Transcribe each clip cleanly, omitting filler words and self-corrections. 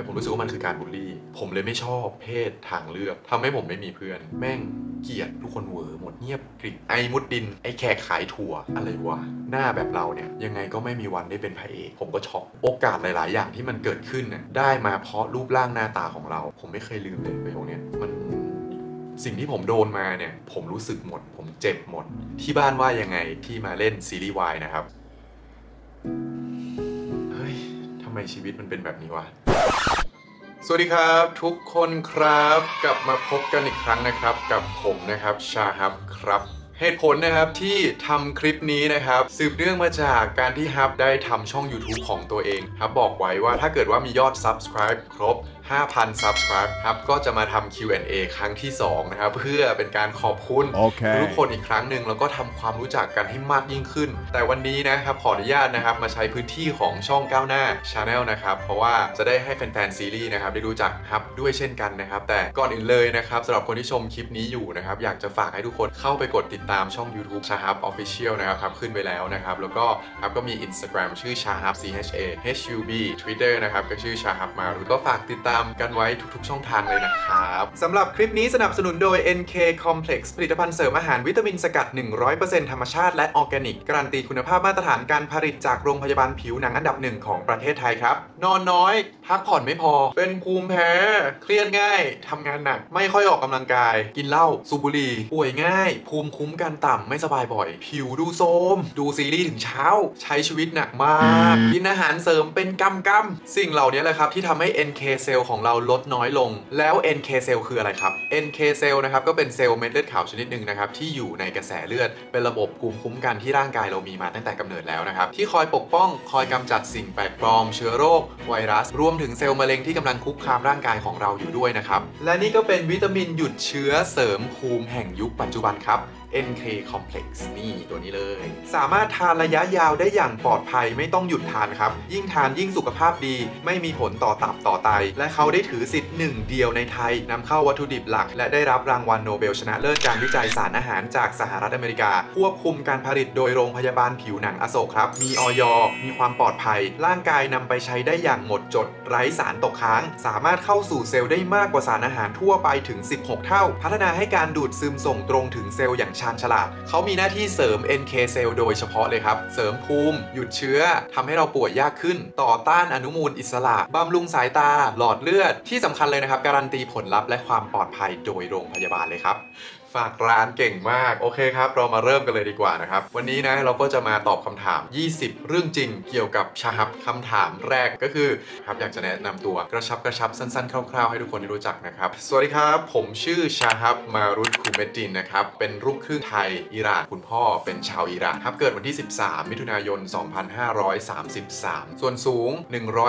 แต่ผมรู้สึกว่ามันคือการบูลลี่ผมเลยไม่ชอบเพศทางเลือกทำให้ผมไม่มีเพื่อนแม่งเกลียดทุกคนเหวอหมดเงียบกริบไอมุดดินไอแขกขายถั่วอะไรวะหน้าแบบเราเนี่ยยังไงก็ไม่มีวันได้เป็นพระเอกผมก็ช็อกโอกาสหลายๆอย่างที่มันเกิดขึ้นน่ะได้มาเพราะรูปร่างหน้าตาของเราผมไม่เคยลืมเลยประโยคนี้มันสิ่งที่ผมโดนมาเนี่ยผมรู้สึกหมดผมเจ็บหมดที่บ้านว่ายังไงที่มาเล่นซีรีส์วายนะครับเฮ้ยทำไมชีวิตมันเป็นแบบนี้วะสวัสดีครับทุกคนครับกลับมาพบกันอีกครั้งนะครับกับผมนะครับชาฮับครับเหตุผลนะครับที่ทำคลิปนี้นะครับสืบเนื่องมาจากการที่ฮับได้ทำช่อง YouTube ของตัวเองฮับบอกไว้ว่าถ้าเกิดว่ามียอด Subscribe ครบ 5,000 Subscribe ครับก็จะมาทำ Q&A ครั้งที่2นะครับเพื่อเป็นการขอบคุณทุกคนอีกครั้งหนึ่งแล้วก็ทำความรู้จักกันให้มากยิ่งขึ้นแต่วันนี้นะครับขออนุญาตนะครับมาใช้พื้นที่ของช่องก้าวหน้า Channel นะครับเพราะว่าจะได้ให้แฟนๆซีรีส์นะครับได้รู้จักฮับด้วยเช่นกันนะครับแต่ก่อนอื่นเลยนะครับสำหรับคนที่ชมคลิปนี้อยู่นะครับอยากจะฝากให้ทุกคนเข้าไปกดติดตามช่อง YouTube ชาฮับ Official นะครับขึ้นไปแล้วนะครับแล้วก็ฮับก็มี Instagram ชื่อชาฮับ CHAHUB Twitter นะครับก็ชื่อชาฮับมารุก็ฝากติดตามกันไว้ทุกๆช่องทางเลยนะครับสำหรับคลิปนี้สนับสนุนโดย NK Complex ผลิตภัณฑ์เสริมอาหารวิตามินสกัด 100% ธรรมชาติและออร์แกนิกการันตีคุณภาพมาตรฐานการผลิตจากโรงพยาบาลผิวหนังอันดับหนึ่งของประเทศไทยครับนอนน้อยพักผ่อนไม่พอเป็นภูมิแพ้เครียดง่ายทำงานหนักไม่ค่อยออกกำลังกายกินเหล้าสูบบุหรี่ป่วยง่ายภูมิคุ้มกันต่ำไม่สบายบ่อยผิวดูโทรมดูซีรีส์ถึงเช้าใช้ชีวิตหนักมากกินอาหารเสริมเป็นกำสิ่งเหล่านี้แหละครับที่ทำให้ NK Cell ของเราลดน้อยลงแล้ว NK Cell คืออะไรครับ NK Cell นะครับก็เป็นเซลล์เม็ดเลือดขาวชนิดหนึ่งนะครับที่อยู่ในกระแสเลือดเป็นระบบภูมิคุ้มกันที่ร่างกายเรามีมาตั้งแต่กำเนิดแล้วนะครับที่คอยปกป้องคอยกำจัดสิ่งแปลกปลอมเชื้อโรคไวรัสรวมถึงเซลล์มะเร็งที่กำลังคุกคามร่างกายของเราอยู่ด้วยนะครับและนี่ก็เป็นวิตามินหยุดเชื้อเสริมภูมิแห่งยุคปัจจุบันครับ NK Complex นี่ตัวนี้เลยสามารถทานระยะยาวได้อย่างปลอดภัยไม่ต้องหยุดทานครับยิ่งทานยิ่งสุขภาพดีไม่มีผลต่อตับต่อไตและเขาได้ถือสิทธิ์หนึ่งเดียวในไทยนำเข้าวัตถุดิบหลักและได้รับรางวัลโนเบลชนะเลิศการวิจัยสารอาหารจากสหรัฐอเมริกาควบคุมการผลิตโดยโรงพยาบาลผิวหนังอโศกครับมีอย.มีความปลอดภัยร่างกายนำไปใช้ได้อย่างหมดจดไร้สารตกค้างสามารถเข้าสู่เซลล์ได้มากกว่าสารอาหารทั่วไปถึง16เท่าพัฒนาให้การดูดซึมส่งตรงถึงเซลล์อย่างชาญฉลาดเขามีหน้าที่เสริม NK Cell โดยเฉพาะเลยครับเสริมภูมิหยุดเชื้อทำให้เราป่วยยากขึ้นต่อต้านอนุมูลอิสระบำรุงสายตาหลอดเลือดที่สำคัญเลยนะครับการันตีผลลัพธ์และความปลอดภัยโดยโรงพยาบาลเลยครับฝากร้านเก่งมากโอเคครับเรามาเริ่มกันเลยดีกว่านะครับวันนี้นะเราก็จะมาตอบคำถาม20เรื่องจริงเกี่ยวกับชาฮับคำถามแรกก็คือครับอยากจะแนะนำตัวกระชับสั้นๆคร่าวๆให้ทุกคนได้รู้จักนะครับสวัสดีครับผมชื่อชาฮับมารุตคูเมจินนะครับเป็นลูกครึ่งไทยอิหร่านคุณพ่อเป็นชาวอิหร่านครับเกิดวันที่13มิถุนายน2533ส่วนสูง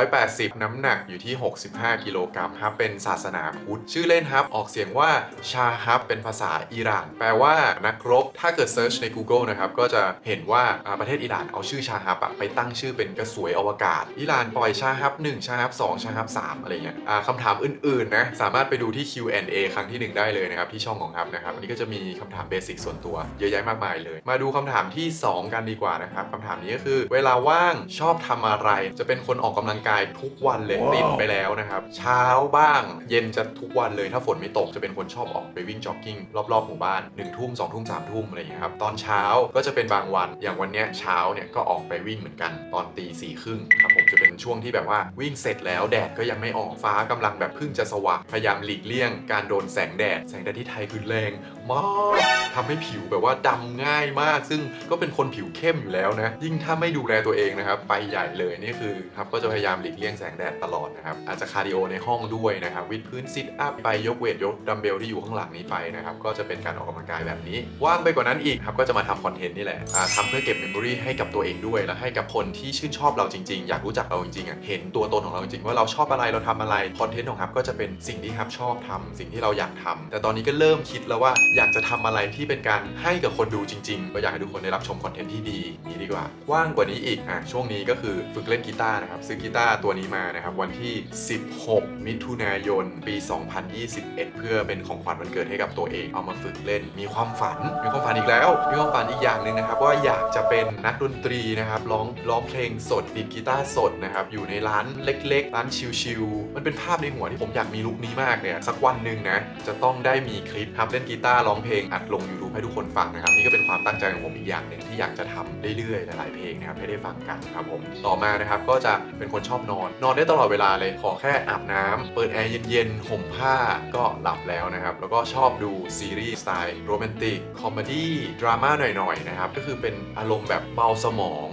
180น้ำหนักอยู่ที่65กิโลกรัมครับเป็นศาสนาพุทธชื่อเล่นครับออกเสียงว่าชาฮับเป็นภาษาอิหร่านแปลว่านักรบถ้าเกิดเซิร์ชใน Google นะครับก็จะเห็นว่าประเทศอิหร่านเอาชื่อชาฮับไปตั้งชื่อเป็นกระสวยอวกาศอิหร่านปล่อยชาฮับ1ชาฮับ2ชาฮับ3อะไรเงี้ยคำถามอื่นๆนะสามารถไปดูที่ Q&A ครั้งที่1ได้เลยนะครับที่ช่องของฮับนะครับอันนี้ก็จะมีคำถามเบสิกส่วนตัวเยอะแยะมากมายเลยมาดูคำถามที่2กันดีกว่านะครับคำถามนี้ก็คือเวลาว่างชอบทำอะไรจะเป็นคนออกกำลังกายทุกวันเลยติดไปแล้วนะครับเช้าบ้างเย็นจะทุกวันเลยถ้าฝนไม่ตกจะเป็นคนชอบออกไปวิ่งจ็อกกิ้งรอบๆหมู่บ้าน1 ทุ่ม 2 ทุ่ม 3 ทุ่มอะไรอย่างเงี้ยครับตอนเช้าก็จะเป็นบางวันอย่างวันเนี้ยเช้าเนี่ยก็ออกไปวิ่งเหมือนกันตอนตี 4:30ครับผมจะเป็นช่วงที่แบบว่าวิ่งเสร็จแล้วแดดก็ยังไม่ออกฟ้ากำลังแบบเพิ่งจะสว่างพยายามหลีกเลี่ยงการโดนแสงแดดที่ไทยคือแรงมากทำให้ผิวแบบว่าดำง่ายมากซึ่งก็เป็นคนผิวเข้มอยู่แล้วนะยิ่งถ้าไม่ดูแลตัวเองนะครับไปใหญ่เลยนี่คือครับก็จะพยายามหลีกเลี่ยงแสงแดดตลอดนะครับอาจจะคาร์ดิโอในห้องด้วยนะครับวิดพื้นซิทอัพไปยกเวทยกดัมเบลที่อยู่ข้างหลังนี้ไปนะครับก็จะเป็นการออกกำลังกายแบบนี้ว่างไปกว่านั้นอีกครับก็จะมาทำคอนเทนต์นี่แหละทำเพื่อเก็บเมมโมรีให้กับตัวเองด้วยและให้กับคนที่ชื่นชอบเราจริงๆอยากรู้จักเราจริงๆเห็นตัวตนของเราจริงๆว่าเราชอบอะไรเราทำอะไรคอนเทนต์ของครับก็จะเป็นสิ่งที่ครับชอบทำสิ่งที่เราอยากทำแต่ตอนนี้ก็เริ่มคิดแล้วว่าอยากจะทำอะไรที่เป็นการให้กับคนดูจริงๆก็อยากให้ทุกคนได้รับชมคอนเทนต์ที่ดีนี้ดีกว่าว่างกว่านี้อีกช่วงนี้ก็คือฝึกเล่นกีตาร์นะครับซื้อกีตาร์ตัวนี้มานะครับวันที่16มิถุนายนปี2021เพื่อเป็นของขวัญวันเกิดให้กับตัวเองเอามา ฝึกเล่นมีความฝันอีกแล้วมีความฝันอีกอย่างหนึ่งนะครับว่าอยากจะเป็นนักดนตรีนะครับร้องเพลงสดดีดกีตาร์สดนะครับอยู่ในร้านเล็กๆร้านชิลๆมันเป็นภาพในหัวที่ผมอยากมีลุคนี้มากเนี่ยสักวันหนึ่งนะจะต้องได้มีคลิปครับเล่นกีตาร์ร้องเพลงอัดลง YouTube ให้ทุกคนฟังนะครับนี่ก็เป็นความตั้งใจของผมอีกอย่างหนึ่งที่อยากจะทำเรื่อยๆหลายๆเพลงนะครับให้ได้ฟังกันครับผมต่อมานะครับก็จะเป็นคนชอบนอนได้ตลอดเวลาเลยขอแค่อาบน้ำเปิดแอร์เย็นๆห่มผ้าก็หลับแล้วนะครับแล้วก็ชอบดูซีรีส์สไตล์โรแมนติกคอมเมดี้ดราม่าหน่อยๆนะครับก็คือเป็นอารมณ์แบบเบาสมอง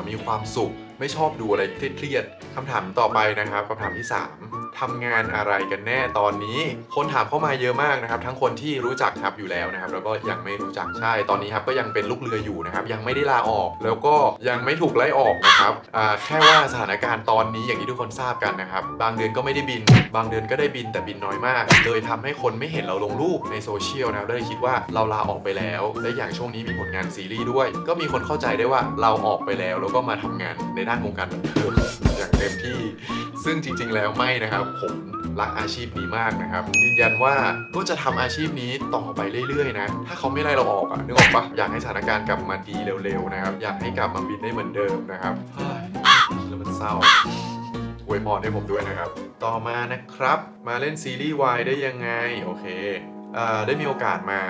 มีความสุขไม่ชอบดูอะไรเครียดๆคำถามต่อไปนะครับคำถามที่ 3ทำงานอะไรกันแน่ตอนนี้คนถามเข้ามาเยอะมากนะครับทั้งคนที่รู้จักครับอยู่แล้วนะครับแล้วก็ยังไม่รู้จักใช่ตอนนี้ครับก็ยังเป็นลูกเรืออยู่นะครับยังไม่ได้ลาออกแล้วก็ยังไม่ถูกไล่ออกนะครับแค่ว่าสถานการณ์ตอนนี้อย่างที่ทุกคนทราบกันนะครับบางเดือนก็ไม่ได้บินบางเดือนก็ได้บินแต่บินน้อยมากเลยทำให้คนไม่เห็นเราลงรูปในโซเชียลนะครับเลยคิดว่าเราลาออกไปแล้วและอย่างช่วงนี้มีผลงานซีรีส์ด้วยก็มีคนเข้าใจได้ว่าเราออกไปแล้วก็มาทำงานในด้านวงการบันเทิงอย่างเต็มที่ซึ่งจริงๆแล้วไม่นะครับผมรักอาชีพนี้มากนะครับยืนยันว่าก็จะทำอาชีพนี้ต่อไปเรื่อยๆนะถ้าเขาไม่ไล่เราออกนึกออกปะอยากให้สถานการณ์กลับมาดีเร็วๆนะครับอยากให้กลับมาบินได้เหมือนเดิมนะครับแล้วมันเศร้าอวยพรให้ผมด้วยนะครับต่อมานะครับมาเล่นซีรีส์วายได้ยังไงโอเคได้มีโอกาสมา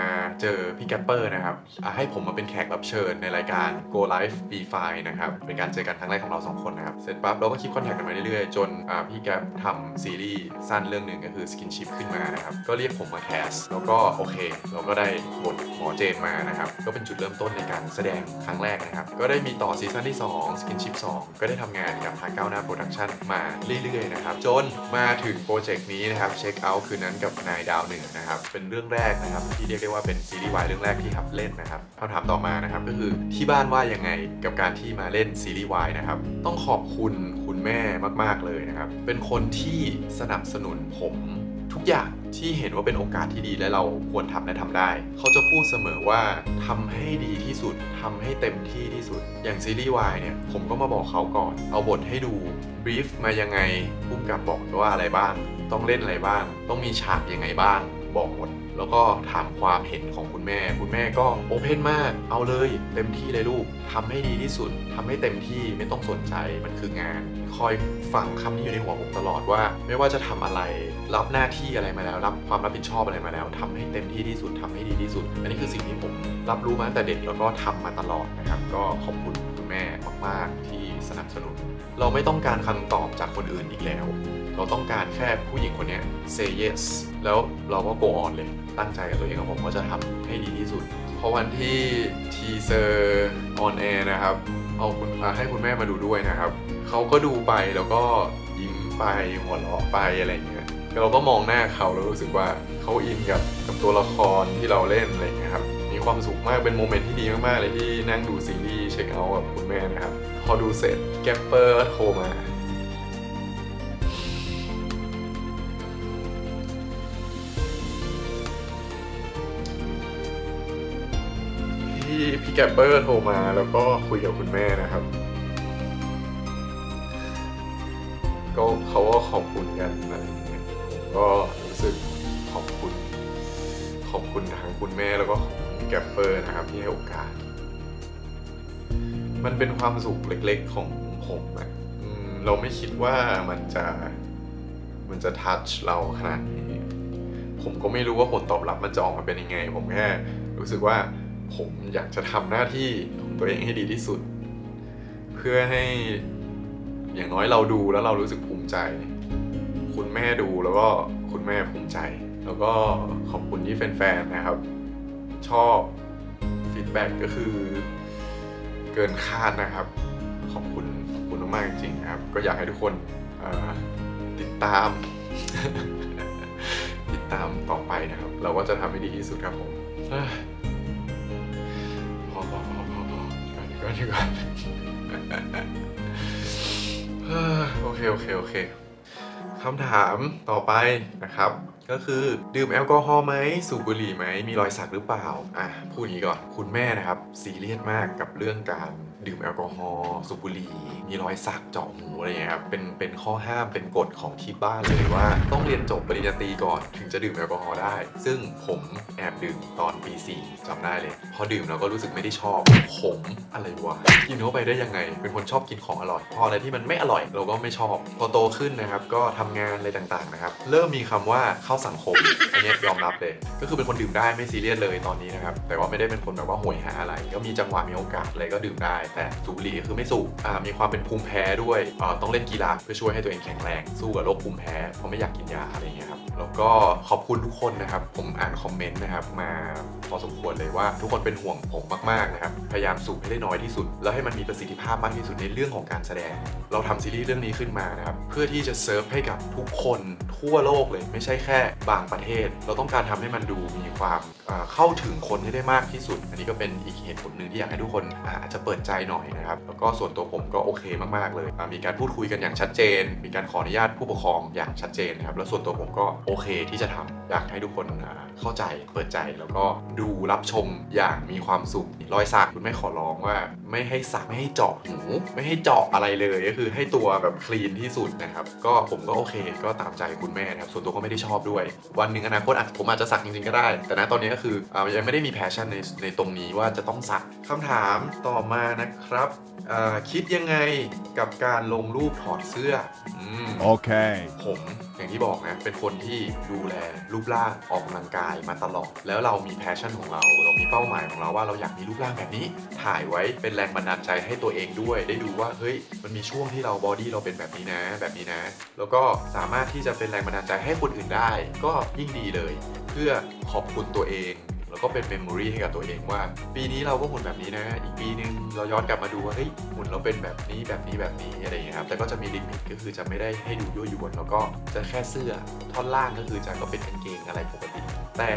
เจอพี่แกปเปอร์นะครับให้ผมมาเป็นแขกรับเชิญในรายการ Go Live B5 นะครับเป็นการเจอกันครั้งแรกของเรา2คนนะครับเสร็จปั๊บเราก็คีปคอนแทคกันมาเรื่อยๆจนพี่แกปทำซีรีส์สั้นเรื่องหนึ่งก็คือ Skinship ขึ้นมานะครับก็เรียกผมมาแคสแล้วก็โอเคเราก็ได้บทหมอเจมมานะครับก็เป็นจุดเริ่มต้นในการแสดงครั้งแรกนะครับก็ได้มีต่อซีซั่นที่2 Skinship 2ก็ได้ทำงานกับทางก้าวหน้าโปรดักชั่นมาเรื่อยๆนะครับจนมาถึงโปรเจกต์นี้นะครับเช็คเอาท์คืนนั้นกับนายดาวเหนือนะครับเป็นเรื่องแรกนะครับที่เรียกได้ว่าเป็นซีรีส์วายเรื่องแรกที่ฮับเล่นนะครับคำถามต่อมานะครับก็คือที่บ้านว่ายังไงกับการที่มาเล่นซีรีส์วายนะครับต้องขอบคุณคุณแม่มากๆเลยนะครับเป็นคนที่สนับสนุนผมทุกอย่างที่เห็นว่าเป็นโอกาสที่ดีและเราควรทำและทำได้เขาจะพูดเสมอว่าทำให้ดีที่สุดทำให้เต็มที่ที่สุดอย่างซีรีส์วายเนี่ยผมก็มาบอกเขาก่อนเอาบทให้ดูบรีฟมายังไงผู้กำกับบอกว่าอะไรบ้างต้องเล่นอะไรบ้างต้องมีฉากยังไงบ้างบอกหมดแล้วก็ถามความเห็นของคุณแม่ก็โอเพนมากเอาเลยเต็มที่เลยลูกทำให้ดีที่สุดทำให้เต็มที่ไม่ต้องสนใจมันคืองานคอยฝังคำนี้อยู่ในหัวผมตลอดว่าไม่ว่าจะทำอะไรรับหน้าที่อะไรมาแล้วรับความรับผิดชอบอะไรมาแล้วทำให้เต็มที่ที่สุดทำให้ดีที่สุดอันนี้คือสิ่งที่ผมรับรู้มาตั้งแต่เด็กแล้วก็ทำมาตลอดนะครับก็ขอบคุณคุณแม่มากๆที่สนับสนุนเราไม่ต้องการคำตอบจากคนอื่นอีกแล้วเราต้องการแค่ผู้หญิงคนนี้ say yes แล้วเราก็ go on เลยตั้งใจกับตัวเองว่าผมก็จะทำให้ดีที่สุดพอวันที่ทีเซอร์ออนแอร์นะครับเอาให้คุณแม่มาดูด้วยนะครับเขาก็ดูไปแล้วก็ยิ้มไปหัวเราะไปอะไรเงี้ยเราก็มองหน้าเขาแล้วรู้สึกว่าเขาอินกับตัวละครที่เราเล่นอะไรเงี้ยครับมีความสุขมากเป็นโมเมนต์ที่ดีมากๆเลยที่นั่งดูซีรีส์เช็คเอาท์กับคุณแม่นะครับพอดูเสร็จแกปเปอร์โทรมาพี่แกปเปอร์โทรมาแล้วก็คุยกับคุณแม่นะครับก็เขาก็ขอบคุณกันอะไรอย่างเงี้ยผมก็รู้สึกขอบคุณทางคุณแม่แล้วก็แกปเปอร์นะครับที่ให้โอกาสมันเป็นความสุขเล็กๆของผมอะเราไม่คิดว่ามันจะทัชเราขนาดนี้ผมก็ไม่รู้ว่าผลตอบรับมันจะออกมาเป็นยังไงผมแค่รู้สึกว่าผมอยากจะทำหน้าที่ของตัวเองให้ดีที่สุดเพื่อให้อย่างน้อยเราดูแล้วเรารู้สึกภูมิใจคุณแม่ดูแล้วก็คุณแม่ภูมิใจแล้วก็ขอบคุณที่แฟนๆนะครับชอบฟีดแบ็กก็คือเกินคาดนะครับขอบคุณมากจริงๆนะครับก็อยากให้ทุกคนติดตาม ต่อไปนะครับเราก็จะทำให้ดีที่สุดครับผมก่อนโอเคคำถามต่อไปนะครับก็คือดื่มแอลกอฮอล์ไหมสูบบุหรี่ไหมมีรอยสักหรือเปล่าพูดอย่างนี้ก่อนคุณแม่นะครับซีเรียสมากกับเรื่องการ ดื่มแอลกอฮอล์สูบบุหรี่มีรอยสักเจาะหูอะไรเงี้ยครับเป็นข้อห้ามเป็นกฎของที่บ้านเลยว่าต้องเรียนจบปริญญาตรีก่อนถึงจะดื่มแอลกอฮอล์ได้ซึ่งผมแอบดื่มตอนปี 4จำได้เลยพอดื่มเราก็รู้สึกไม่ได้ชอบขมอะไรวะกินเข้าไปได้ยังไงเป็นคนชอบกินของอร่อยพออะไรที่มันไม่อร่อยเราก็ไม่ชอบพอโตขึ้นนะครับก็ทำงานอะไรต่างๆนะครับเริ่มมีคำว่าเข้าสังคมอันนี้ยอมรับเลยก็คือเป็นคนดื่มได้ไม่ซีเรียสเลยตอนนี้นะครับแต่ว่าไม่ได้เป็นคนแบบว่าโหยหาอะไรก็มีจังหวะมีโอกาสอะไรก็ดื่มได้แต่สูบบุหรี่ก็คือไม่สูบมีความเป็นภูมิแพ้ด้วยต้องเล่นกีฬาเพื่อช่วยให้ตัวเองแข็งแรงสู้กับโรคภูมิแพ้เพราะไม่อยากกินยาอะไรอย่างเงี้ยครับแล้วก็ขอบคุณทุกคนนะครับผมอ่านคอมเมนต์นะครับมาพอสมควรเลยว่าทุกคนเป็นห่วงผมมากๆนะครับพยายามสูบให้ได้น้อยที่สุดแล้วให้มันมีประสิทธิภาพมากที่สุดในเรื่องของการแสดงเราทำซีรีส์เรื่องนี้ขึ้นมานะครับเพื่อที่จะเซิร์ฟให้กับทุกคนทั่วโลกเลยไม่ใช่แค่บางประเทศเราต้องการทำให้มันดูมีความเข้าถึงคนให้ได้มากที่สุดอันนี้ก็เป็นอีกเหตุผลหนึ่งที่อยากให้ทุกคนอาจจะเปิดใจหน่อยนะครับแล้วก็ส่วนตัวผมก็โอเคมากๆเลยมีการพูดคุยกันอย่างชัดเจนมีการขออนุญาตผู้ปกครองอย่างชัดเจนนะครับแล้วส่วนตัวผมก็โอเคที่จะทำอยากให้ทุกคนเข้าใจเปิดใจแล้วก็ดูรับชมอย่างมีความสุขรอยสักคุณแม่ขอร้องว่าไม่ให้สักไม่ให้เจาะหูไม่ให้เจาะอะไรเลยก็คือให้ตัวแบบคลีนที่สุดนะครับก็ผมก็โอเคก็ตามใจคุณแม่นะครับส่วนตัวก็ไม่ได้ชอบด้วยวันหนึ่งอนาคตผมอาจจะสักจริงๆก็ได้แต่ณตอนนี้ก็คือยังไม่ได้มีแพชชั่นในตรงนี้ว่าจะต้องสักคำถามต่อมานะครับคิดยังไงกับการลงรูปถอดเสื้อโอเคผมอย่างที่บอกนะเป็นคนที่ดูแลรูปร่างออกกำลังกายมาตลอดแล้วเรามีแพชชั่นของเรามีเป้าหมายของเราว่าเราอยากมีรูปร่างแบบนี้ถ่ายไว้เป็นแรงบันดาลใจให้ตัวเองด้วยได้ดูว่าเฮ้ยมันมีช่วงที่เราบอดี้เราเป็นแบบนี้นะแล้วก็สามารถที่จะเป็นแรงบันดาลใจให้คนอื่นได้ก็ยิ่งดีเลยเพื่อขอบคุณตัวเองแล้วก็เป็นเมมโมรีให้กับตัวเองว่าปีนี้เราก็หุ่นแบบนี้นะอีกปีนึงเราย้อนกลับมาดูว่าเฮ้ยหุ่นเราเป็นแบบนี้อะไรอย่างเงี้ยครับแต่ก็จะมีลิมิตก็คือจะไม่ได้ให้ดูยั่วยวนแล้วก็จะแค่เสื้อท่อนล่างก็คือจะก็เป็นกางเกงอะไรปกติแต่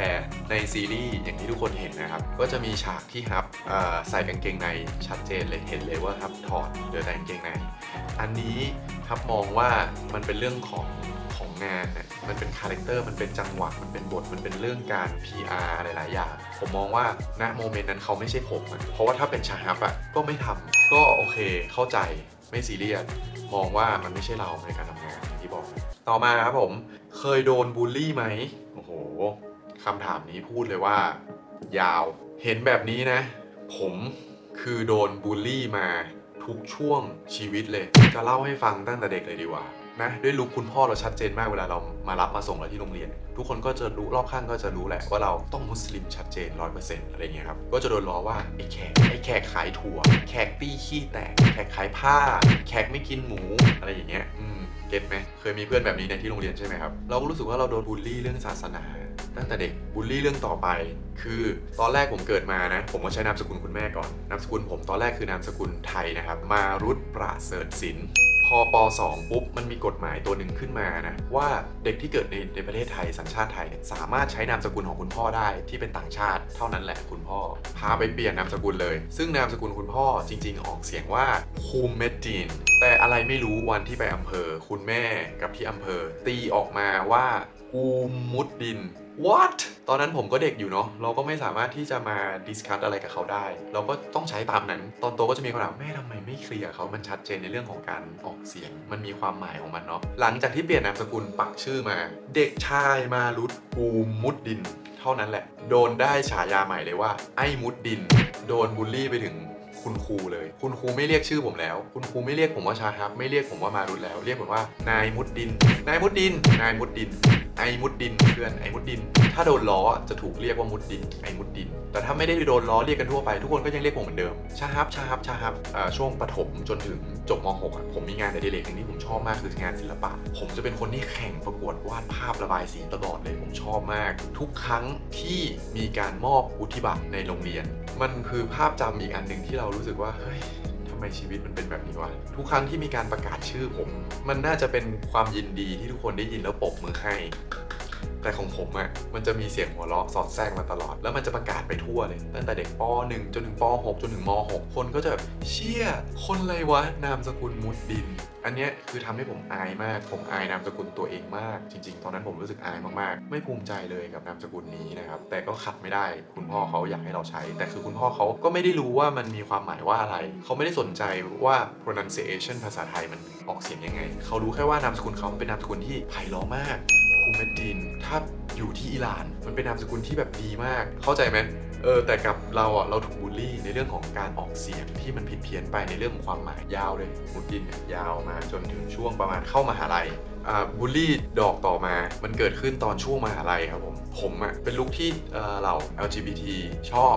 ในซีรีส์อย่างที่ทุกคนเห็นนะครับก็จะมีฉากที่ฮับใส่กางเกงในชัดเจนเลยเห็นเลยว่าฮับถอดเหลือแต่กางเกงในอันนี้ฮับมองว่ามันเป็นเรื่องของงานน่ะมันเป็นคาแรคเตอร์มันเป็นจังหวะมันเป็นบทมันเป็นเรื่องการ PR หลายๆอย่างผมมองว่าณโมเมนต์นั้นเขาไม่ใช่ผมเพราะว่าถ้าเป็นชาฮับก็ไม่ทำก็โอเคเข้าใจไม่ซีเรียสมองว่ามันไม่ใช่เราในการทำงานอย่างที่บอกต่อมาครับผมเคยโดนบูลลี่ไหมโอ้โหคำถามนี้พูดเลยว่ายาวเห็นแบบนี้นะผมคือโดนบูลลี่มาทุกช่วงชีวิตเลยจะเล่าให้ฟังตั้งแต่เด็กเลยดีกว่านะด้วยลุคคุณพ่อเราชัดเจนมากเวลาเรามารับมาส่งเราที่โรงเรียนทุกคนก็จะรู้รอบข้างก็จะรู้แหละว่าเราต้องมุสลิมชัดเจน 100% อะไรเงี้ยครับก็จะโดนล้อว่าไอ้แขกขายถั่วแขกปี้ขี้แตกแขกขายผ้าแขกไม่กินหมูอะไรอย่างเงี้ยเก็ตไหมเคยมีเพื่อนแบบนี้ในที่โรงเรียนใช่ไหมครับเราก็รู้สึกว่าเราโดนบูลลี่เรื่องศาสนาตั้งแต่เด็กบูลลี่เรื่องต่อไปคือตอนแรกผมเกิดมานะผมก็ใช้นามสกุลคุณแม่ก่อนนามสกุลผมตอนแรกคือนามสกุลไทยนะครับมารุตปราเสริฐศิลป์พอป.2 ปุ๊บมันมีกฎหมายตัวหนึ่งขึ้นมานะว่าเด็กที่เกิดในประเทศไทยสัญชาติไทยสามารถใช้นามสกุลของคุณพ่อได้ที่เป็นต่างชาติเท่านั้นแหละคุณพ่อพาไปเปลี่ยนนามสกุลเลยซึ่งนามสกุลคุณพ่อจริงๆออกเสียงว่าคูมเมดจีนแต่อะไรไม่รู้วันที่ไปอำเภอคุณแม่กับที่อำเภอตีออกมาว่ากูมุดดิน what ตอนนั้นผมก็เด็กอยู่เนาะเราก็ไม่สามารถที่จะมาดิสคัสอะไรกับเขาได้เราก็ต้องใช้ตามนั้นตอนโตก็จะมีคำถามแม่ทำไมไม่เคลียร์เขามันชัดเจนในเรื่องของการออกเสียงมันมีความหมายของมันเนาะหลังจากที่เปลี่ยนนามสกุลปักชื่อมาเด็กชายมารุตกูมุดดินเท่านั้นแหละโดนได้ฉายาใหม่เลยว่าไอ้มุดดินโดนบูลลี่ไปถึงคุณครูเลยคุณครูไม่เรียกชื่อผมแล้วคุณครูไม่เรียกผมว่าชาฮับไม่เรียกผมว่ามารุตแล้วเรียกผมว่านายมุดดินนายมุดดินนายมุดดินไอมุดดินเพื่อนไอมุดดินถ้าโดนล้อจะถูกเรียกว่ามุดดินไอมุดดินแต่ถ้าไม่ได้โดนล้อเรียกกันทั่วไปทุกคนก็ยังเรียกผมเหมือนเดิมชาฮับช่วงประถมจนถึงจบม.6ผมมีงานอดิเรกที่ผมชอบมากคืองานศิลปะผมจะเป็นคนที่แข่งประกวดวาดภาพระบายสีตลอดเลยผมชอบมากทุกครั้งที่มีการมอบวุฒิบัตรในโรงเรียนมันคือภาพจำอีกอันหนึ่งที่เรารู้สึกว่าเฮ้ยทำไมชีวิตมันเป็นแบบนี้วะทุกครั้งที่มีการประกาศชื่อผมมันน่าจะเป็นความยินดีที่ทุกคนได้ยินแล้วปรบมือให้แต่ของผมมันจะมีเสียงหัวเราะสอดแทรกมาตลอดแล้วมันจะประกาศไปทั่วเลยตั้งแต่เด็กป.1 จนถึงป.6 จนถึงม.6 คนก็จะแบบเชี่ยคนอะไรวะนามสกุลมุดดิน อันเนี้ยคือทำให้ผมอายมากผมอายนามสกุลตัวเองมากจริงๆตอนนั้นผมรู้สึกอายมากๆไม่ภูมิใจเลยกับนามสกุลนี้นะครับแต่ก็ขัดไม่ได้คุณพ่อเขาอยากให้เราใช้แต่คือคุณพ่อเขาก็ไม่ได้รู้ว่ามันมีความหมายว่าอะไรเขาไม่ได้สนใจว่า pronunciation ภาษาไทยมันออกเสียงยังไงเขารู้แค่ว่านามสกุลเขาเป็นนามสกุลที่ไพเราะมากคูเมดดินถ้าอยู่ที่อิหร่านมันเป็นนามสกุลที่แบบดีมากเข้าใจไหมแต่กับเราเราถูกบูลลี่ในเรื่องของการออกเสียงที่มันผิดเพี้ยนไปในเรื่องของความหมายยาวเลยมุดดินเนี่ยยาวมาจนถึงช่วงประมาณเข้ามหาลัยบูลลี่ดอกต่อมามันเกิดขึ้นตอนช่วงมหาลัยครับผมเป็นลุคที่เหล่า LGBT ชอบ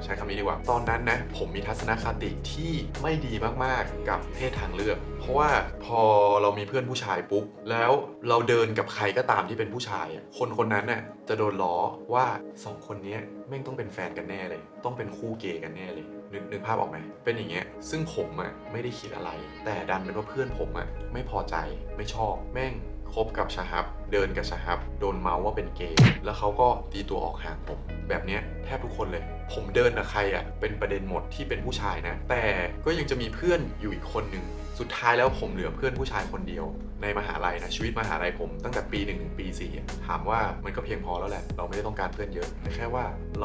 ใช้คำนี้ดีกว่าตอนนั้นนะผมมีทัศนคติที่ไม่ดีมากๆกับเพศทางเลือกเพราะว่าพอเรามีเพื่อนผู้ชายปุ๊บแล้วเราเดินกับใครก็ตามที่เป็นผู้ชายคนนั้นน่ะจะโดนล้อว่า2คนนี้แม่งต้องเป็นแฟนกันแน่เลยต้องเป็นคู่เกย์กันแน่เลยนึกภาพออกไหมเป็นอย่างเงี้ยซึ่งผมไม่ได้คิดอะไรแต่ดันเป็นว่าเพื่อนผมไม่พอใจไม่ชอบแม่งคบกับชาฮับเดินกับชาฮับโดนเมาว่าเป็นเกย์แล้วเขาก็ตีตัวออกห่างผมแบบเนี้ยแทบทุกคนเลยผมเดินกับใครเป็นประเด็นหมดที่เป็นผู้ชายนะแต่ก็ยังจะมีเพื่อนอยู่อีกคนนึงสุดท้ายแล้วผมเหลือเพื่อนผู้ชายคนเดียวในมหาลัยนะชีวิตมหาลัยผมตั้งแต่ปี1ถึงปี4ถามว่ามันก็เพียงพอแล้วแหละเราไม่ได้ต้องการเพื่อนเยอะแต่แค่ว่าเ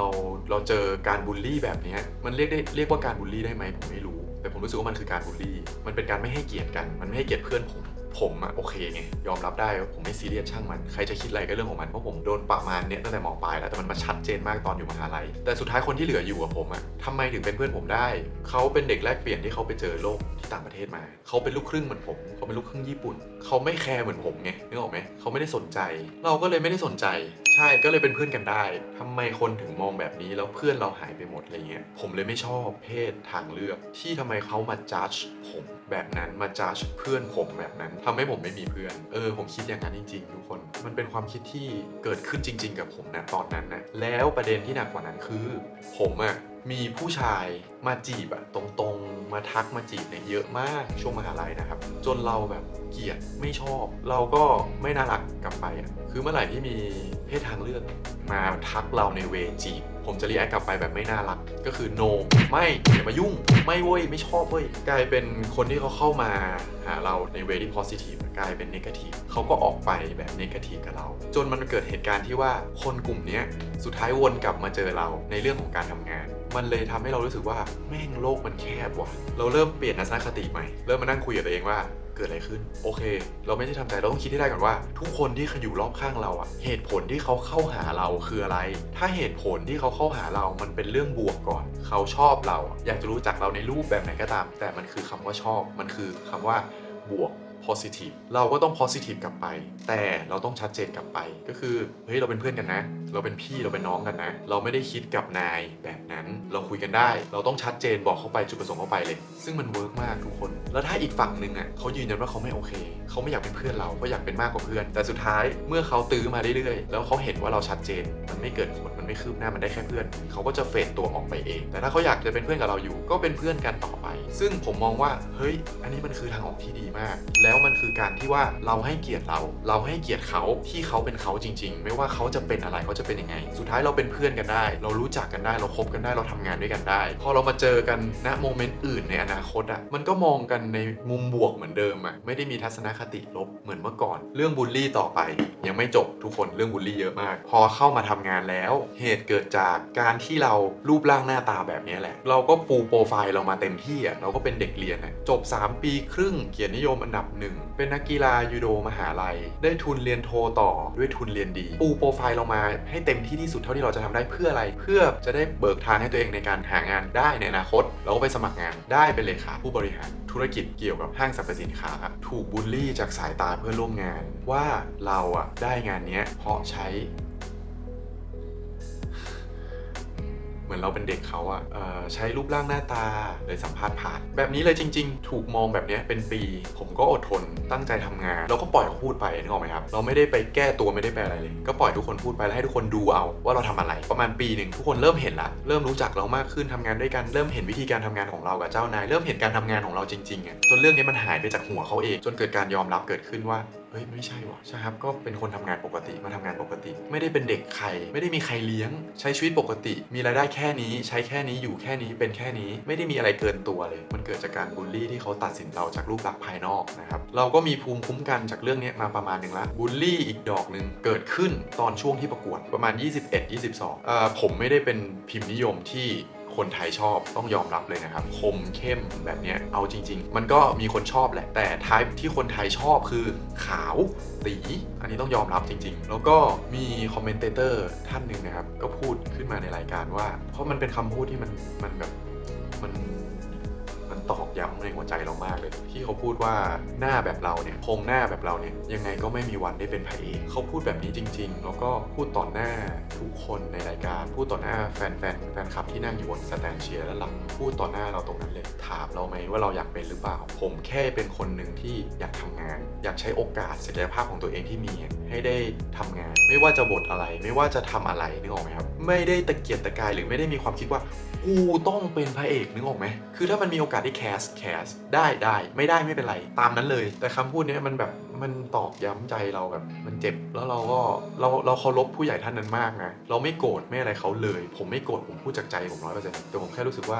ราเจอการบูลลี่แบบนี้มันเรียกว่าการบูลลี่ได้ไหมผมไม่รู้แต่ผมรู้สึกว่ามันคือการบูลลี่มันเป็นการไม่ให้เกียรติกันมันไม่ให้เกียรติเพื่อนผมโอเคไงยอมรับได้ผมไม่ซีเรียสช่างมันใครจะคิดอะไรก็เรื่องของมันเพราะผมโดนประมาณเนี้ยตั้งแต่ม.ปลายแล้วแต่มันมาชัดเจนมากตอนอยู่มหาลัยแต่สุดท้ายคนที่เหลืออยู่กับผมทำไมถึงเป็นเพื่อนผมได้เขาเป็นเด็กแลกเปลี่ยนที่เขาไปเจอโลกที่ต่างประเทศมาเขาเป็นลูกครึ่งเหมือนผมเขาเป็นลูกครึ่งญี่ปุ่นเขาไม่แคร์เหมือนผมไงนึกออกไหมเขาไม่ได้สนใจเราก็เลยไม่ได้สนใจใช่ก็เลยเป็นเพื่อนกันได้ทำไมคนถึงมองแบบนี้แล้วเพื่อนเราหายไปหมดอะไรเงี้ยผมเลยไม่ชอบเพศทางเลือกที่ทำไมเขามาจัดผมแบบนั้นมาจัดเพื่อนผมแบบนั้นทำให้ผมไม่มีเพื่อนผมคิดอย่างนั้นจริงๆทุกคนมันเป็นความคิดที่เกิดขึ้นจริงๆกับผมนะตอนนั้นนะแล้วประเด็นที่หนักกว่านั้นคือผมมีผู้ชายมาจีบตรงๆมาทักมาจีบเนี่ยเยอะมากช่วงมหาลัยนะครับจนเราแบบเกลียดไม่ชอบเราก็ไม่น่ารักกลับไปคือเมื่อไหร่ที่มีเพศทางเลือกมาทักเราในเวจีบผมจะรีแอคกลับไปแบบไม่น่ารักก็คือ no ไม่อย่ามายุ่งไม่เว้ยไม่ชอบเว้ยกลายเป็นคนที่เขาเข้ามาหาเราในเวที่ positive กลายเป็น negative เขาก็ออกไปแบบ negative กับเราจนมันเกิดเหตุการณ์ที่ว่าคนกลุ่มนี้สุดท้ายวนกลับมาเจอเราในเรื่องของการทำงานมันเลยทำให้เรารู้สึกว่าแม่งโลกมันแคบว่ะเราเริ่มเปลี่ยนทัศนคติใหม่เริ่มมานั่งคุยกับตัวเองว่าเกิดอะไรขึ้นโอเคเราไม่ได้ทำใจเราต้องคิดให้ได้ก่อนว่าทุกคนที่อยู่รอบข้างเราเหตุผลที่เขาเข้าหาเราคืออะไรถ้าเหตุผลที่เขาเข้าหาเรามันเป็นเรื่องบวกก่อนเขาชอบเราอยากจะรู้จักเราในรูปแบบไหนก็ตามแต่มันคือคำว่าชอบมันคือคำว่าบวกpositive เราก็ต้อง positive กลับไปแต่เราต้องชัดเจนกลับไปก็คือเฮ้ยเราเป็นเพื่อนกันนะเราเป็นพี่เราเป็นน้องกันนะเราไม่ได้คิดกับนายแบบนั้นเราคุยกันได้เราต้องชัดเจนบอกเข้าไปจุดประสงค์เข้าไปเลยซึ่งมันเวิร์กมากทุกคนแล้วถ้าอีกฝั่งนึงเขายืนยันว่าเขาไม่โอเคเขาไม่อยากเป็นเพื่อนเราเขาอยากเป็นมากกว่าเพื่อนแต่สุดท้ายเมื่อเขาตื้อมาเรื่อยๆแล้วเขาเห็นว่าเราชัดเจนมันไม่เกิดผลมันไม่คืบหน้ามันได้แค่เพื่อนเขาก็จะเฟดตัวออกไปเองแต่ถ้าเขาอยากจะเป็นเพื่อนกับเราอยู่ก็เป็นเพื่อนกันต่อไปซึ่งผมมองว่าเฮ้ยอันนี้มันคือทางออกที่ดีมากแล้วมันคือการที่ว่าเราให้เกียรติเราให้เกียรติเขาที่เขาเป็นเขาจริงๆไม่ว่าเขาจะเป็นอะไรเขาจะเป็นยังไงสุดท้ายเราเป็นเพื่อนกันได้เรารู้จักกันได้เราคบกันได้เราทำงานด้วยกันได้พอเรามาเจอกันณโมเมนต์อื่นในอนาคตมันก็มองกันในมุมบวกเหมือนเดิมไม่ได้มีทัศนคติลบเหมือนเมื่อก่อนเรื่องบูลลี่ต่อไปยังไม่จบทุกคนเรื่องบูลลี่เยอะมากพอเข้ามาทำงานแล้วเหตุเกิดจากการที่เรารูปร่างหน้าตาแบบนี้แหละเราก็ปูโปรไฟล์เรามาเต็มที่เราก็เป็นเด็กเรียนจบ3 ปีครึ่งเกียรตินิยมอันดับ1เป็นนักกีฬายูโดมหาลัยได้ทุนเรียนโทต่อด้วยทุนเรียนดีปูโปรไฟล์เรามาให้เต็มที่ที่สุดเท่าที่เราจะทำได้เพื่ออะไรเพื่อจะได้เบิกทางให้ตัวเองในการหางานได้ในอนาคตเราก็ไปสมัครงานได้เป็นเลขาผู้บริหารธุรกิจเกี่ยวกับห้างสรรพสินค้าถูกบูลลี่จากสายตาเพื่อนร่วมงานว่าเราได้งานนี้เพราะใช้เหมือนเราเป็นเด็กเขาใช้รูปร่างหน้าตาเลยสัมภาษณ์ผ่านแบบนี้เลยจริงๆถูกมองแบบนี้เป็นปีผมก็อดทนตั้งใจทำงานเราก็ปล่อยเขาพูดไปนึกออกไหมครับเราไม่ได้ไปแก้ตัวไม่ได้ไปอะไรเลยก็ปล่อยทุกคนพูดไปแล้วให้ทุกคนดูเอาว่าเราทำอะไรประมาณปีหนึ่งทุกคนเริ่มเห็นละเริ่มรู้จักเรามากขึ้นทำงานด้วยกันเริ่มเห็นวิธีการทำงานของเรากับเจ้านายเริ่มเห็นการทำงานของเราจริงๆจนเรื่องนี้มันหายไปจากหัวเขาเองจนเกิดการยอมรับเกิดขึ้นว่า เฮ้ยไม่ใช่วะใช่ครับก็เป็นคนทำงานปกติมาทำงานปกติไม่ได้เป็นเด็กใครไม่ได้มีใครเลี้ยงใช้ชีวิตปกติมีรายได้แค่นี้ใช้แค่นี้อยู่แค่นี้เป็นแค่นี้ไม่ได้มีอะไรเกินตัวเลยมันเกิดจากการบูลลี่ที่เขาตัดสินเราจากรูปลักษณ์ภายนอกนะครับเราก็มีภูมิคุ้มกันจากเรื่องนี้มาประมาณนึงละบูลลี่อีกดอกนึงเกิดขึ้นตอนช่วงที่ประกวดประมาณ21-22ผมไม่ได้เป็นพิมพ์นิยมที่คนไทยชอบต้องยอมรับเลยนะครับคมเข้มแบบนี้เอาจริงๆมันก็มีคนชอบแหละแต่ไทป์ที่คนไทยชอบคือขาวตีอันนี้ต้องยอมรับจริงๆแล้วก็มีคอมเมนเตอร์ท่านหนึ่งนะครับก็พูดขึ้นมาในรายการว่าเพราะมันเป็นคำพูดที่มันแบบมันตอกย้ำในหัวใจเรามากเลยที่เขาพูดว่าหน้าแบบเราเนี่ยโครงหน้าแบบเราเนี่ยยังไงก็ไม่มีวันได้เป็นพระเอกเขาพูดแบบนี้จริงๆแล้วก็พูดต่อหน้าทุกคนในรายการพูดต่อหน้าแฟนคลับที่นั่งอยู่บนสแตนเชียร์และหลังพูดต่อหน้าเราตรงนั้นเลยถามเราไหมว่าเราอยากเป็นหรือเปล่าผมแค่เป็นคนหนึ่งที่อยากทำงานอยากใช้โอกาสศักยภาพของตัวเองที่มีให้ได้ทำงานไม่ว่าจะบทอะไรไม่ว่าจะทำอะไรนึกออกไหมครับไม่ได้ตะเกียกตะกายหรือไม่ได้มีความคิดว่ากูต้องเป็นพระเอกนึกออกไหมคือถ้ามันมีโอกาสได้แคสได้ไม่ได้ไม่เป็นไรตามนั้นเลยแต่คำพูดนี้มันแบบมันตอกย้ำใจเราแบบมันเจ็บแล้วเราเคารพผู้ใหญ่ท่านนั้นมากนะเราไม่โกรธไม่อะไรเขาเลยผมไม่โกรธผมพูดจากใจผม100%แต่ผมแค่รู้สึกว่า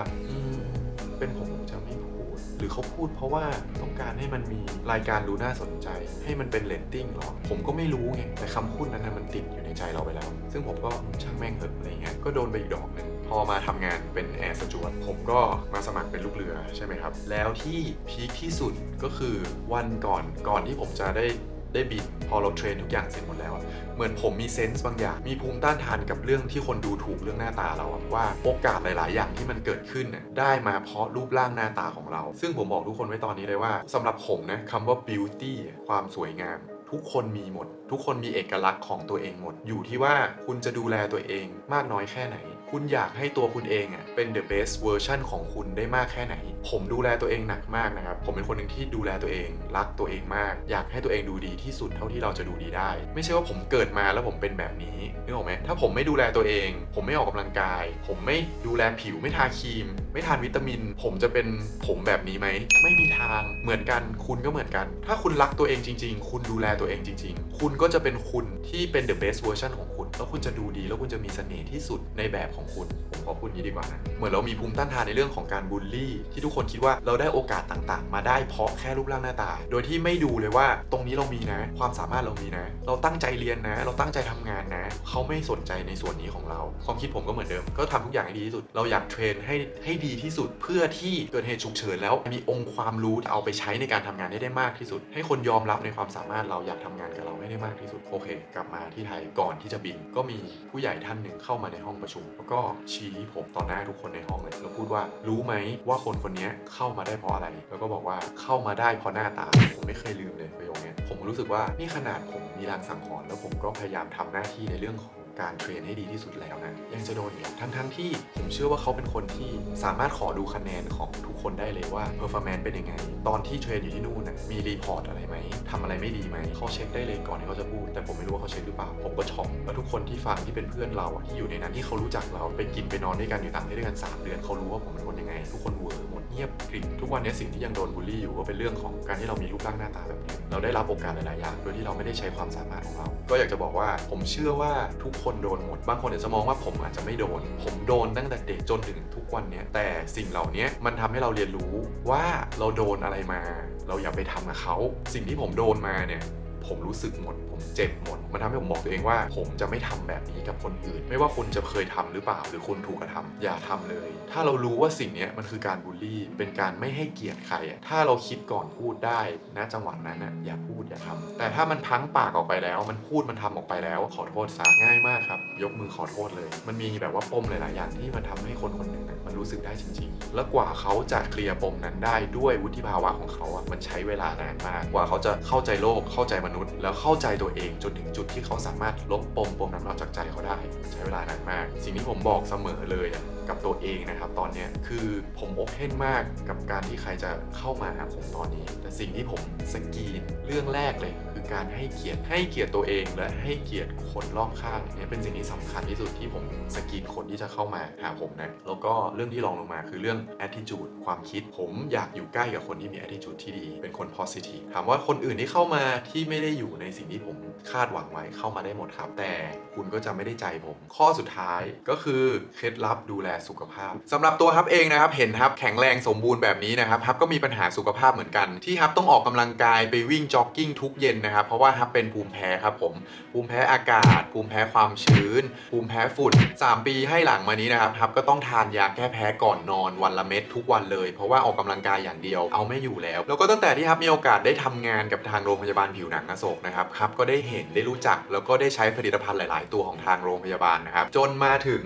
เป็นผมจะไม่พูดหรือเขาพูดเพราะว่าต้องการให้มันมีรายการดูน่าสนใจให้มันเป็นเรตติ้งหรอผมก็ไม่รู้ไงแต่คำพูดนั้นมันติดอยู่ในใจเราไปแล้วซึ่งผมก็ช่างแม่งเถอะอะไรเงี้ยก็โดนไปอีกดอกนึงพอมาทำงานเป็นแอร์สจ๊วตผมก็มาสมัครเป็นลูกเรือใช่ไหมครับแล้วที่พีคที่สุดก็คือวันก่อนที่ผมจะได้บินพอเราเทรนทุกอย่างเสร็จหมดแล้วเหมือนผมมีเซนส์บางอย่างมีภูมิต้านทานกับเรื่องที่คนดูถูกเรื่องหน้าตาเราว่าโอกาสหลายๆอย่างที่มันเกิดขึ้นได้มาเพราะรูปร่างหน้าตาของเราซึ่งผมบอกทุกคนไว้ตอนนี้เลยว่าสำหรับผมนะคำว่า beauty ความสวยงามทุกคนมีหมดทุกคนมีเอกลักษณ์ของตัวเองหมดอยู่ที่ว่าคุณจะดูแลตัวเองมากน้อยแค่ไหนคุณอยากให้ตัวคุณเองเป็น the best version ของคุณได้มากแค่ไหนผมดูแลตัวเองหนักมากนะครับผมเป็นคนหนึ่งที่ดูแลตัวเองรักตัวเองมากอยากให้ตัวเองดูดีที่สุดเท่าที่เราจะดูดีได้ไม่ใช่ว่าผมเกิดมาแล้วผมเป็นแบบนี้นึกออกไหมถ้าผมไม่ดูแลตัวเองผมไม่ออกกำลังกายผมไม่ดูแลผิวไม่ทาครีมไม่ทานวิตามินผมจะเป็นผมแบบนี้ไหมไม่มีทางเหมือนกันคุณก็เหมือนกันถ้าคุณรักตัวเองจริงๆคุณดูแลตัวเองจริงๆคุณก็จะเป็นคุณที่เป็น the best version ของคุณแล้วคุณจะดูดีแล้วคุณจะมีเสน่ห์ที่สุดในแบบของคุณผมขอพูดงี้ดีกว่านะเหมือนเรามีภูมิต้านทานในเรื่องของการบูลลี่ที่ทุกคนคิดว่าเราได้โอกาสต่างๆมาได้เพราะแค่รูปร่างหน้าตาโดยที่ไม่ดูเลยว่าตรงนี้เรามีนะความสามารถเรามีนะเราตั้งใจเรียนนะเราตั้งใจทำงานนะเขาไม่สนใจในส่วนนี้ของเราความคิดผมก็เหมือนเดิมก็ทำทุกอย่างให้ดีที่สุดเราอยากเทรนให้ดีที่สุดเพื่อที่เกิดเหตุฉุกเฉินแล้วมีองค์ความรู้เอาไปใช้ในการทำงานได้มากที่สุดให้คนยอมรับในความสามารถเราอยากทำงานกับเราให้ได้มากที่สุดโอเคกลับมาที่ไทยก่อนที่จะบินก็มีผู้ใหญ่ท่านหนึ่งเข้ามาในห้องประชุมแล้วก็ชี้ผมต่อหน้าทุกคนในห้องเลยแล้วพูดว่ารู้ไหมว่าคนนี้เข้ามาได้เพราะอะไรแล้วก็บอกว่าเข้ามาได้เพราะหน้าตาผมไม่เคยลืมเลยประโยคนี้ผมรู้สึกว่านี่ขนาดผมมีรางสังหรณ์แล้วผมก็พยายามทำหน้าที่ในเรื่องของการเทรนให้ดีที่สุดแล้วนะยังจะโดนอีกทั้งที่ผมเชื่อว่าเขาเป็นคนที่สามารถขอดูคะแนนของทุกคนได้เลยว่า performance เป็นยังไงตอนที่เทรนอยู่ที่นู่นมีรีพอร์ตอะไรไหมทำอะไรไม่ดีไหมเขาเช็คได้เลยก่อนที่เขาจะพูดแต่ผมไม่รู้ว่าเขาเช็คหรือเปล่าผมก็ช็อกแล้วทุกคนที่ฟังที่เป็นเพื่อนเราที่อยู่ในนั้นที่เขารู้จักเราไปกินไปนอนด้วยกันอยู่ต่างประเทศด้วยกัน3 เดือนเขารู้ว่าผมเป็นคนยังไงทุกคนเวอร์หมดเงียบกริบทุกวันนี้สิ่งที่ยังโดนบูลลี่อยู่ก็เป็นเรื่องของการที่เรามีรูปร่างหน้าตาแบบนี้เราได้รับโอกาสหลายๆอย่างโดยที่เราไม่ได้ใช้ความสามารถของเราก็อยากจะบอกว่าผมเชื่อว่าทุกคนโดนหมดบางคนอาจจะมองว่าผมอาจจะไม่โดนผมโดนตั้งแต่เด็กจนถึงทุกวันนี้แต่สิ่งเหล่านี้มันทำให้เราเรียนรู้ว่าเราโดนอะไรมาเราอย่าไปทำกับเขาสิ่งที่ผมโดนมาเนี่ยผมรู้สึกหมดผมเจ็บหมดมันทำให้ผมบอกตัวเองว่าผมจะไม่ทำแบบนี้กับคนอื่นไม่ว่าคุณจะเคยทำหรือเปล่าหรือคุณถูกกระทำอย่าทำเลยถ้าเรารู้ว่าสิ่งนี้มันคือการบูลลี่เป็นการไม่ให้เกียรติใครถ้าเราคิดก่อนพูดได้ณจังหวะนั้นอย่าพูดอย่าทำแต่ถ้ามันพังปากออกไปแล้วมันพูดมันทำออกไปแล้วขอโทษซะง่ายมากครับยกมือขอโทษเลยมันมีแบบว่าปมหลายๆอย่างที่มันทำให้คนคนหนึ่งมันรู้สึกได้จริงๆแล้วกว่าเขาจะเคลียร์ปมนั้นได้ด้วยวุฒิภาวะของเขามันใช้เวลานานมากกว่าเขาจะเข้าใจโลกเข้าใจมนุษย์แล้วเข้าใจตัวเองจนถึงจุดที่เขาสามารถลบปมนั้นออกจากใจเขาได้มันใช้เวลานานมากสิ่งที่ผมบอกเสมอเลยกับตัวเองนะครับตอนนี้คือผมโอเพนมากกับการที่ใครจะเข้ามาหาผมตอนนี้แต่สิ่งที่ผมสกรีนเรื่องแรกเลยคือ คือการให้เกียรติตัวเองและให้เกียรติคนรอบข้างเนี่ยเป็นสิ่งที่สำคัญที่สุดที่ผมสกรีนคนที่จะเข้ามาหาผมนะแล้วก็เรื่องที่รองลงมาคือเรื่อง attitude ความคิดผมอยากอยู่ใกล้กับคนที่มี attitude ที่ดีเป็นคน positive ถามว่าคนอื่นที่เข้ามาที่ไม่ได้อยู่ในสิ่งที่ผมคาดหวังไว้เข้ามาได้หมดครับแต่คุณก็จะไม่ได้ใจผมข้อสุดท้ายก็คือเคล็ดลับดูแลสุขภาพสำหรับตัวฮับเองนะครับเห็นฮับแข็งแรงสมบูรณ์แบบนี้นะครับฮับก็มีปัญหาสุขภาพเหมือนกันที่ฮับต้องออกกำลังกายไปวิ่งจ็อกกิ้งทุกเย็นนะครับเพราะว่าฮับเป็นภูมิแพ้ครับผมภูมิแพ้อากาศภูมิแพ้ความชื้นภูมิแพ้ฝุ่น3 ปีให้หลังมานี้นะครับฮับก็ต้องทานยาแก้แพ้ก่อนนอนวันละเม็ดทุกวันเลยเพราะว่าออกกำลังกายอย่างเดียวเอาไม่อยู่แล้วก็ตั้งแต่ที่ฮับมีโอกาสได้ทำงานกับทางโรงพยาบาลผิวหนังอโศกนะครับฮับก็ได้เห็นได้รู้จักแล้วก็ได้ใช้ผลิตภัณฑ์หลายๆตัวของทางโรงพยาบาลนะครับจนมาถึง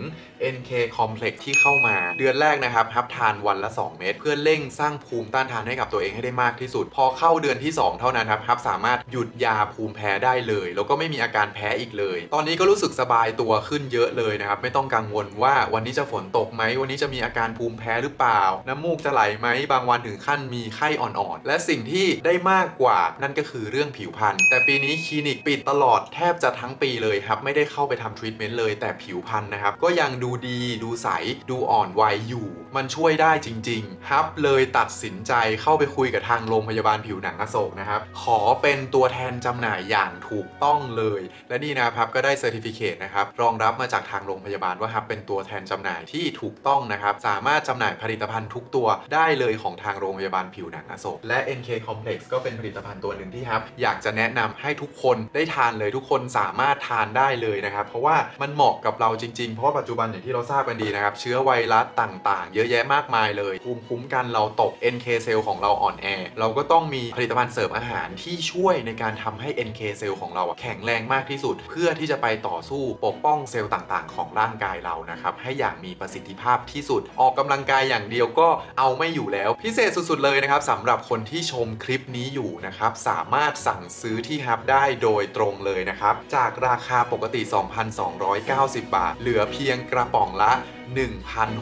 NK Complex ที่เข้ามาเดือนแรกนะครับฮับทานวันละ2 เม็ดเพื่อเร่งสร้างภูมิต้านทานให้กับตัวเองให้ได้มากที่สุดพอเข้าเดือนที่2เท่านั้นครับฮับสามารถหยุดยาภูมิแพ้ได้เลยแล้วก็ไม่มีอาการแพ้อีกเลยตอนนี้ก็รู้สึกสบายตัวขึ้นเยอะเลยนะครับไม่ต้องกังวลว่าวันนี้จะฝนตกไหมวันนี้จะมีอาการภูมิแพ้หรือเปล่าน้ำมูกจะไหลไหมบางวันถึงขั้นมีไข้อ่อนๆและสิ่งที่ได้มากกว่านั่นก็คือเรื่องผิวพรรณแต่ปีนี้คลินิกปิดตลอดแทบจะทั้งปีเลยครับไม่ได้เข้าไปทำทรีทเมนต์เลยแต่ผิวพรรณนะครับก็ยังดูดีดูใสดูอ่อนวัยอยู่มันช่วยได้จริงๆฮับเลยตัดสินใจเข้าไปคุยกับทางโรงพยาบาลผิวหนังอโศกนะครับขอเป็นตัวแทนจำหน่ายอย่างถูกต้องเลยและนี่นะครับก็ได้เซอร์ติฟิเคตนะครับรองรับมาจากทางโรงพยาบาลว่าฮับเป็นตัวแทนจำหน่ายที่ถูกต้องนะครับสามารถจำหน่ายผลิตภัณฑ์ทุกตัวได้เลยของทางโรงพยาบาลผิวหนังอโศกและ NK Complex ก็เป็นผลิตภัณฑ์ตัวหนึ่งที่ฮับอยากจะแนะนำให้ทุกคนได้ทานเลยทุกคนสามารถทานได้เลยนะครับเพราะว่ามันเหมาะกับเราจริงๆเพราะว่าปัจจุบันอย่างที่เราทราบกันดีนะครับเชื้อไวรัสต่างๆเยอะแยะมากมายเลยภูมิคุ้มกันเราตก NK เซลล์ของเราอ่อนแอเราก็ต้องมีผลิตภัณฑ์เสริมอาหารที่ช่วยในการทำให้ NK เซลล์ของเราแข็งแรงมากที่สุดเพื่อที่จะไปต่อสู้ปกป้องเซลล์ต่างๆของร่างกายเรานะครับให้อย่างมีประสิทธิภาพที่สุดออกกำลังกายอย่างเดียวก็เอาไม่อยู่แล้วพิเศษสุดๆเลยนะครับสำหรับคนที่ชมคลิปนี้อยู่นะครับสามารถสั่งซื้อที่ฮับได้โดยตรงเลยนะครับจากราคาปกติ 2,290 บาทเหลือเพียงกระป๋องละ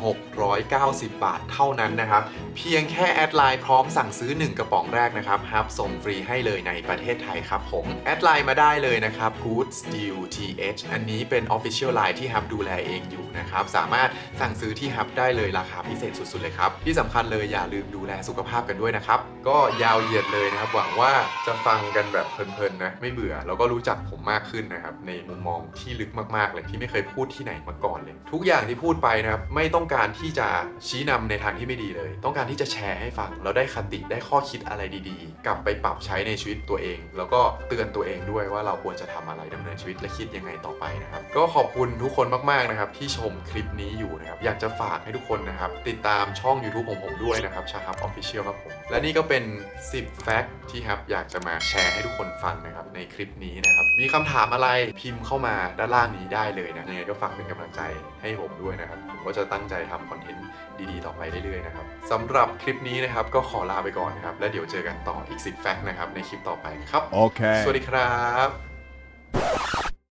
1,690 บาทเท่านั้นนะครับเพียงแค่แอดไลน์พร้อมสั่งซื้อ1กระป๋องแรกนะครับฮับส่งฟรีให้เลยในประเทศไทยครับผมแอดไลน์มาได้เลยนะครับ Goods Deal TH อันนี้เป็น Official Line ที่ฮับดูแลเองอยู่นะครับสามารถสั่งซื้อที่ฮับได้เลยราคาพิเศษสุดๆเลยครับที่สำคัญเลยอย่าลืมดูแลสุขภาพกันด้วยนะครับก็ยาวเหยียดเลยนะครับหวังว่าจะฟังกันแบบเพลินๆนะไม่เบื่อแล้วก็รู้จักผมมากขึ้นนะครับในมุมมองที่ลึกมากๆเลยที่ไม่เคยพูดที่ไหนมาก่อนเลยทุกอย่างที่พูดไปนะครับไม่ต้องการที่จะชี้นำในทางที่ไม่ดีเลยต้องการที่จะแชร์ให้ฟังแล้วได้คติได้ข้อคิดอะไรดีๆกลับไปปรับใช้ในชีวิตตัวเองแล้วก็เตือนตัวเองด้วยว่าเราควรจะทำอะไรดำเนินชีวิตและคิดยังไงต่อไปนะครับก็ขอบคุณทุกคนมากๆนะครับที่ชมคลิปนี้อยู่นะครับอยากจะฝากให้ทุกคนนะครับติดตามช่อง YouTube ของผมด้วยนะครับชาฮับ Official ครับผมและนี่ก็เป็น10แฟกต์ที่ฮับอยากจะมาแชร์ให้ทุกคนฟังนะครับในคลิปนี้นะครับมีคำถามอะไรพิมพ์เข้ามาด้านล่างนี้ได้เลยนะยังไงก็ฝากเป็นกำลังใจให้ผมด้วยนะครับผมก็จะตั้งใจทำคอนเทนต์ดีๆต่อไปเรื่อยๆนะครับสำหรับคลิปนี้นะครับก็ขอลาไปก่อนนะครับแล้วเดี๋ยวเจอกันต่ออีก10แฟกต์นะครับในคลิปต่อไปครับโอเคสวัสดีครับ